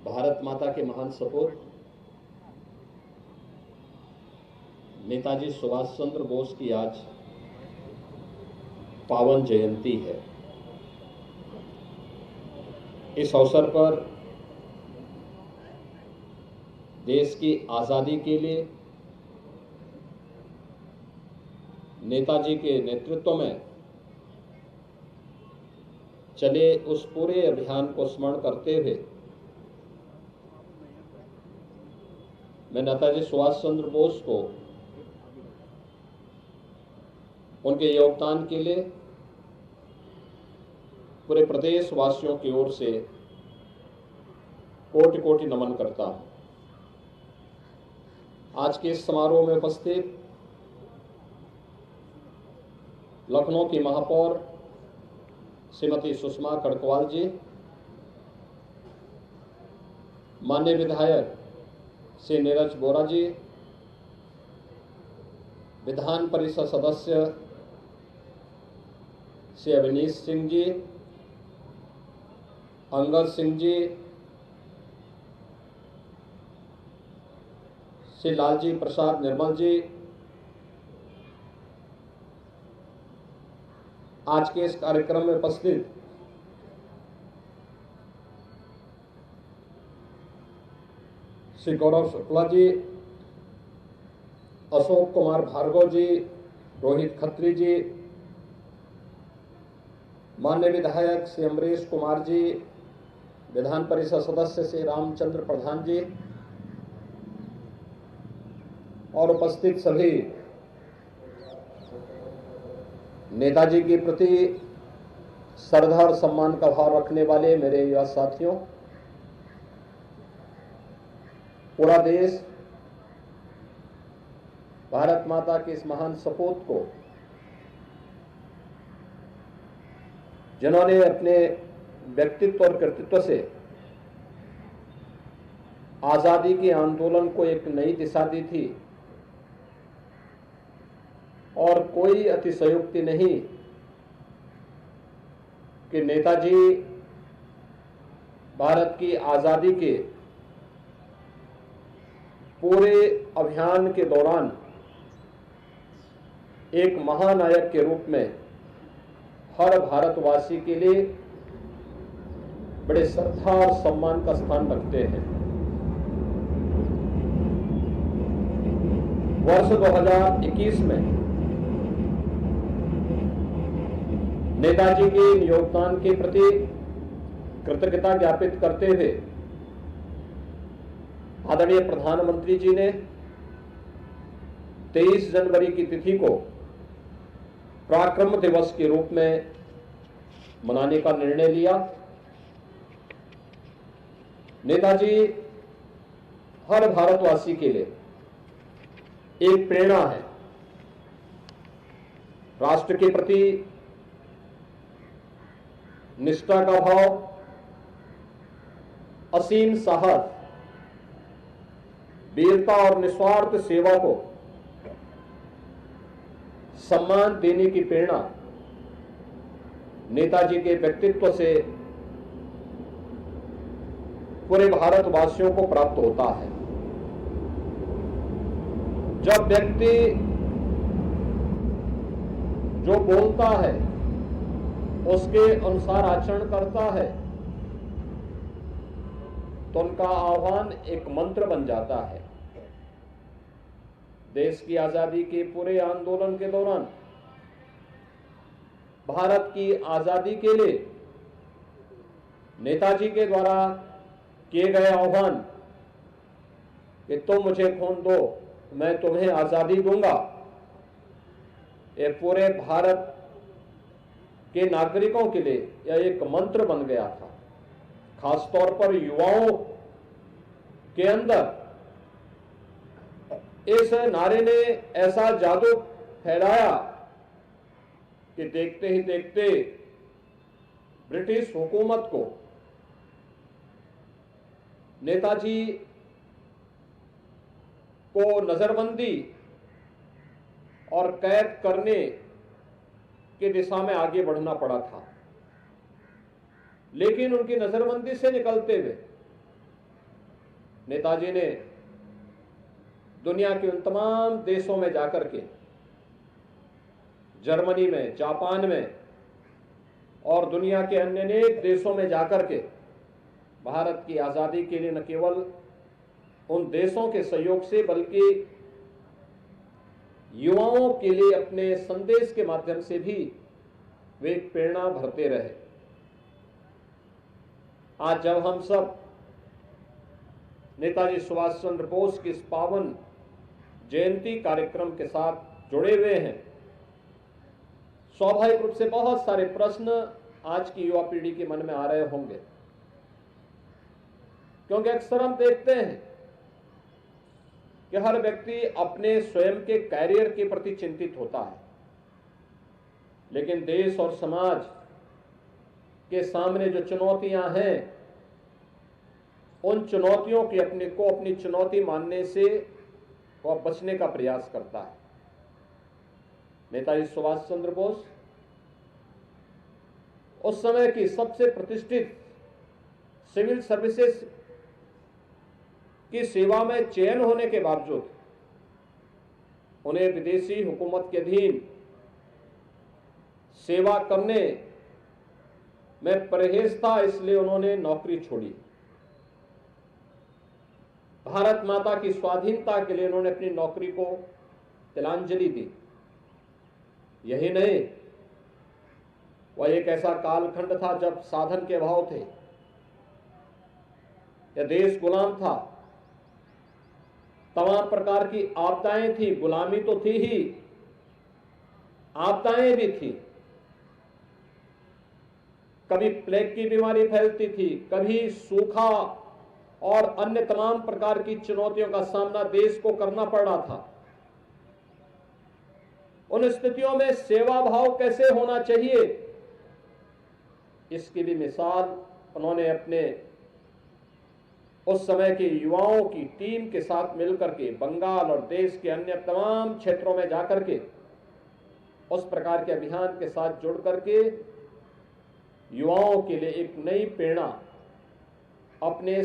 भारत माता के महान सपूत नेताजी सुभाष चंद्र बोस की आज पावन जयंती है। इस अवसर पर देश की आज़ादी के लिए नेताजी के नेतृत्व में चले उस पूरे अभियान को स्मरण करते हुए मैं नेताजी सुभाष चंद्र बोस को उनके योगदान के लिए पूरे प्रदेश वासियों की ओर से कोटि कोटि नमन करता हूं। आज के इस समारोह में उपस्थित लखनऊ की महापौर श्रीमती सुषमा कड़कवाल जी, माननीय विधायक श्री नीरज बोरा जी, विधान परिषद सदस्य श्री अवनीश सिंह जी, अंगद सिंह जी, श्री लालजी प्रसाद निर्मल जी, आज के इस कार्यक्रम में उपस्थित श्री गौरव शुक्ला जी, अशोक कुमार भार्गव जी, रोहित खत्री जी, माननीय विधायक श्री अमरीश कुमार जी, विधान परिषद सदस्य श्री रामचंद्र प्रधान जी और उपस्थित सभी नेताजी के प्रति श्रद्धा और सम्मान का भाव रखने वाले मेरे युवा साथियों, पूरा देश भारत माता के इस महान सपूत को, जिन्होंने अपने व्यक्तित्व और कृतित्व से आजादी के आंदोलन को एक नई दिशा दी थी, और कोई अतिशयोक्ति नहीं कि नेताजी भारत की आजादी के पूरे अभियान के दौरान एक महानायक के रूप में हर भारतवासी के लिए बड़े श्रद्धा और सम्मान का स्थान रखते हैं। वर्ष 2021 में नेताजी के योगदान के प्रति कृतज्ञता ज्ञापित करते हुए आदरणीय प्रधानमंत्री जी ने 23 जनवरी की तिथि को पराक्रम दिवस के रूप में मनाने का निर्णय लिया। नेताजी हर भारतवासी के लिए एक प्रेरणा है। राष्ट्र के प्रति निष्ठा का भाव, असीम साहस, वीरता और निस्वार्थ सेवा को सम्मान देने की प्रेरणा नेताजी के व्यक्तित्व से पूरे भारतवासियों को प्राप्त होता है। जब व्यक्ति जो बोलता है उसके अनुसार आचरण करता है तो उनका आह्वान एक मंत्र बन जाता है। देश की आजादी के पूरे आंदोलन के दौरान भारत की आजादी के लिए नेताजी के द्वारा किए गए आह्वान कि तुम मुझे खून दो, मैं तुम्हें आजादी दूंगा, ये पूरे भारत के नागरिकों के लिए यह एक मंत्र बन गया था। खासतौर पर युवाओं के अंदर इस नारे ने ऐसा जादू फैलाया कि देखते ही देखते ब्रिटिश हुकूमत को नेताजी को नजरबंदी और कैद करने की दिशा में आगे बढ़ना पड़ा था। लेकिन उनकी नजरबंदी से निकलते हुए नेताजी ने दुनिया के उन तमाम देशों में जाकर के, जर्मनी में, जापान में और दुनिया के अन्य अनेक देशों में जाकर के भारत की आज़ादी के लिए न केवल उन देशों के सहयोग से बल्कि युवाओं के लिए अपने संदेश के माध्यम से भी वे एक प्रेरणा भरते रहे। आज जब हम सब नेताजी सुभाष चंद्र बोस की इस पावन जयंती कार्यक्रम के साथ जुड़े हुए हैं, स्वाभाविक रूप से बहुत सारे प्रश्न आज की युवा पीढ़ी के मन में आ रहे होंगे, क्योंकि अक्सर हम देखते हैं कि हर व्यक्ति अपने स्वयं के कैरियर के प्रति चिंतित होता है, लेकिन देश और समाज के सामने जो चुनौतियां हैं, उन चुनौतियों की अपनी चुनौती मानने से वह बचने का प्रयास करता है। नेताजी सुभाष चंद्र बोस उस समय की सबसे प्रतिष्ठित सिविल सर्विसेज की सेवा में चयन होने के बावजूद उन्हें विदेशी हुकूमत के अधीन सेवा करने में परहेज था, इसलिए उन्होंने नौकरी छोड़ी। भारत माता की स्वाधीनता के लिए उन्होंने अपनी नौकरी को तिलांजलि दी। यही नहीं, वह एक ऐसा कालखंड था जब साधन के अभाव थे, यह देश गुलाम था, तमाम प्रकार की आपदाएं थी, गुलामी तो थी ही, आपदाएं भी थी। कभी प्लेग की बीमारी फैलती थी, कभी सूखा और अन्य तमाम प्रकार की चुनौतियों का सामना देश को करना पड़ रहा था। उन स्थितियों में सेवा भाव कैसे होना चाहिए, इसकी भी मिसाल उन्होंने अपने उस समय के युवाओं की टीम के साथ मिलकर के बंगाल और देश के अन्य तमाम क्षेत्रों में जाकर के उस प्रकार के अभियान के साथ जुड़ करके युवाओं के लिए एक नई प्रेरणा अपने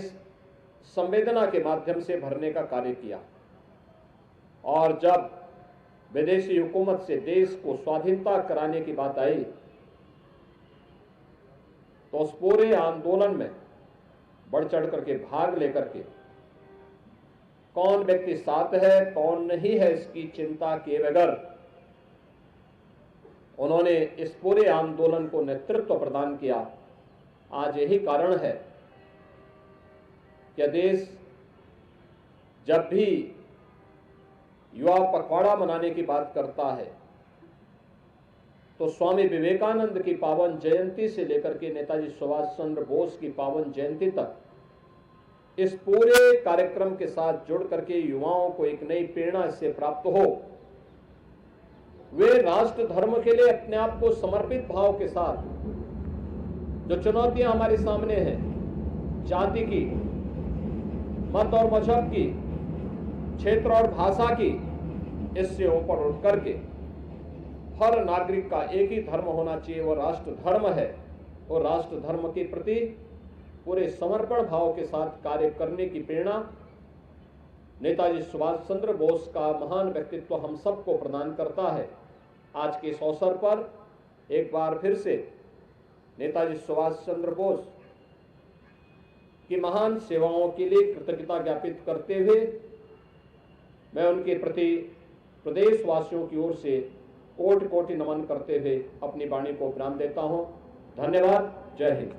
संवेदना के माध्यम से भरने का कार्य किया। और जब विदेशी हुकूमत से देश को स्वाधीनता कराने की बात आई तो उस पूरे आंदोलन में बढ़ चढ़ करके भाग लेकर के कौन व्यक्ति साथ है कौन नहीं है इसकी चिंता किए बगैर उन्होंने इस पूरे आंदोलन को नेतृत्व प्रदान किया। आज यही कारण है कि देश जब भी युवा पखवाड़ा मनाने की बात करता है तो स्वामी विवेकानंद की पावन जयंती से लेकर के नेताजी सुभाष चंद्र बोस की पावन जयंती तक इस पूरे कार्यक्रम के साथ जुड़ करके युवाओं को एक नई प्रेरणा इससे प्राप्त हो, वे राष्ट्र धर्म के लिए अपने आप को समर्पित भाव के साथ जो चुनौतियां हमारे सामने हैं, जाति की, मत और मजहब की, क्षेत्र और भाषा की, इससे ऊपर उठ करके हर नागरिक का एक ही धर्म होना चाहिए, वो राष्ट्र धर्म है। और राष्ट्र धर्म के प्रति पूरे समर्पण भाव के साथ कार्य करने की प्रेरणा नेताजी सुभाष चंद्र बोस का महान व्यक्तित्व हम सबको प्रदान करता है। आज के इस अवसर पर एक बार फिर से नेताजी सुभाष चंद्र बोस की महान सेवाओं के लिए कृतज्ञता ज्ञापित करते हुए मैं उनके प्रति प्रदेशवासियों की ओर से कोटि कोटि नमन करते हुए अपनी वाणी को विराम देता हूं। धन्यवाद। जय हिंद।